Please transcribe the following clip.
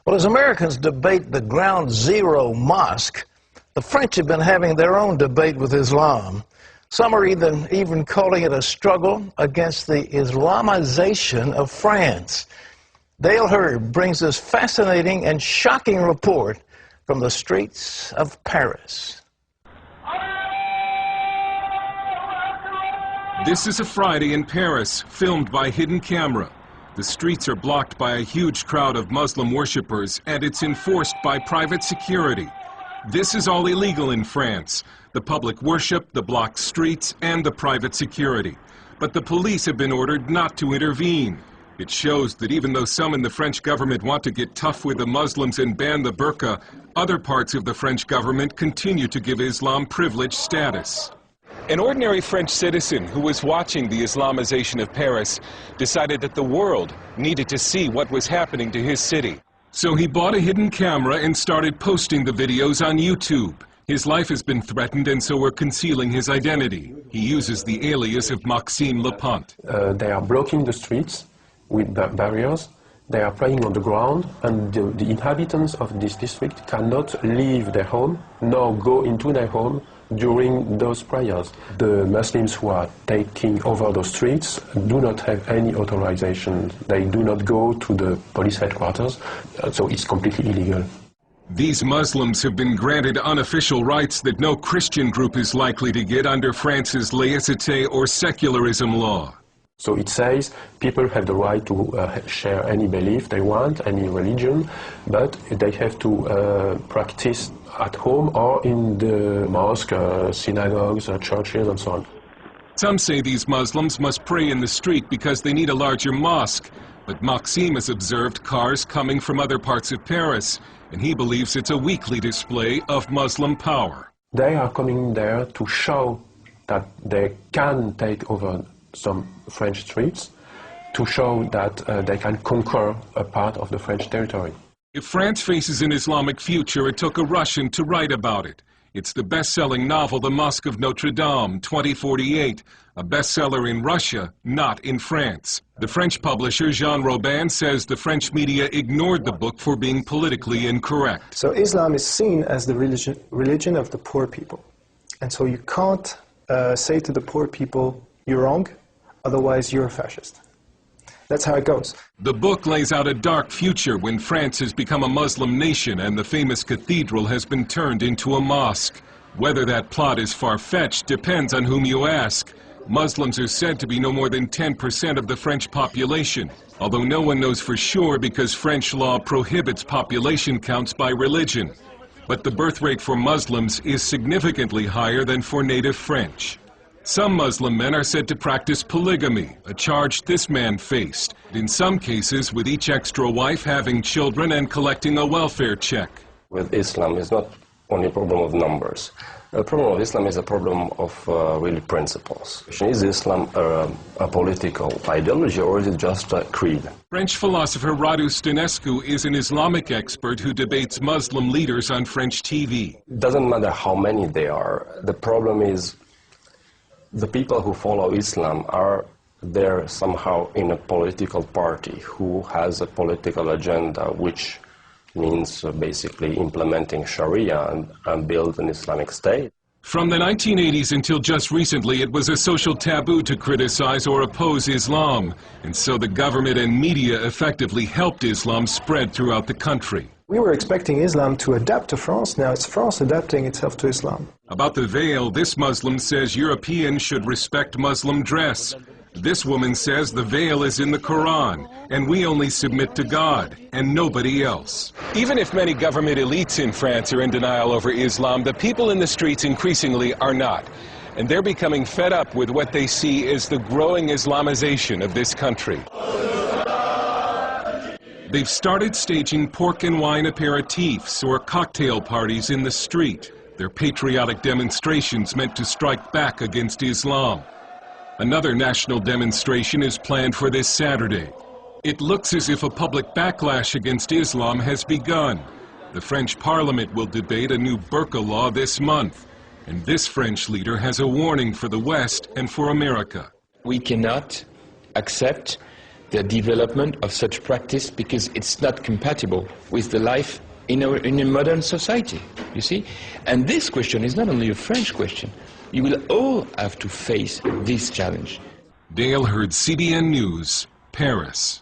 Well, as Americans debate the Ground Zero Mosque, the French have been having their own debate with Islam. Some are even calling it a struggle against the Islamization of France. Dale Hurd brings this fascinating and shocking report from the streets of Paris. This is a Friday in Paris, filmed by hidden camera. The streets are blocked by a huge crowd of Muslim worshippers, and it's enforced by private security. This is all illegal in France: the public worship, the blocked streets, and the private security. But the police have been ordered not to intervene. It shows that even though some in the French government want to get tough with the Muslims and ban the burqa, other parts of the French government continue to give Islam privileged status. An ordinary French citizen who was watching the Islamization of Paris decided that the world needed to see what was happening to his city. So he bought a hidden camera and started posting the videos on YouTube. His life has been threatened, and so we're concealing his identity. He uses the alias of Maxime Lepant. They are blocking the streets with barriers. They are praying on the ground, and the inhabitants of this district cannot leave their home nor go into their home during those prayers. The Muslims who are taking over those streets do not have any authorization. They do not go to the police headquarters, so it's completely illegal. These Muslims have been granted unofficial rights that no Christian group is likely to get under France's laïcité or secularism law. So it says people have the right to share any belief they want, any religion, but they have to practice at home or in the mosque, synagogues, churches, and so on. Some say these Muslims must pray in the street because they need a larger mosque. But Maxime has observed cars coming from other parts of Paris, and he believes it's a weekly display of Muslim power. They are coming there to show that they can take over some French streets, to show that they can conquer a part of the French territory. If France faces an Islamic future, it took a Russian to write about it. It's the best-selling novel, The Mosque of Notre Dame, 2048, a bestseller in Russia, not in France. The French publisher, Jean Robin, says the French media ignored the book for being politically incorrect. So Islam is seen as the religion of the poor people. And so you can't say to the poor people, you're wrong, otherwise you're a fascist. That's how it goes. The book lays out a dark future when France has become a Muslim nation and the famous cathedral has been turned into a mosque. Whether that plot is far-fetched depends on whom you ask. Muslims are said to be no more than 10% of the French population, although no one knows for sure because French law prohibits population counts by religion. But the birth rate for Muslims is significantly higher than for native French. Some Muslim men are said to practice polygamy, a charge this man faced, in some cases with each extra wife having children and collecting a welfare check. With Islam, it's not only a problem of numbers. The problem of Islam is a problem of really principles. Is Islam a political ideology, or is it just a creed? French philosopher Radu Stănescu is an Islamic expert who debates Muslim leaders on French TV. It doesn't matter how many they are. The problem is the people who follow Islam are there somehow in a political party who has a political agenda, which means basically implementing Sharia and build an Islamic state. From the 1980s until just recently, it was a social taboo to criticize or oppose Islam, and so the government and media effectively helped Islam spread throughout the country. We were expecting Islam to adapt to France. Now it's France adapting itself to Islam. About the veil, this Muslim says Europeans should respect Muslim dress. This woman says the veil is in the Quran, and we only submit to God, and nobody else. Even if many government elites in France are in denial over Islam, the people in the streets increasingly are not. And they're becoming fed up with what they see as the growing Islamization of this country. They've started staging pork and wine aperitifs or cocktail parties in the street. They're patriotic demonstrations meant to strike back against Islam. Another national demonstration is planned for this Saturday. It looks as if a public backlash against Islam has begun. The French Parliament will debate a new burqa law this month. And this French leader has a warning for the West and for America. We cannot accept the development of such practice because it's not compatible with the life in a modern society, you see? And this question is not only a French question. You will all have to face this challenge. Dale Hurd, CBN News, Paris.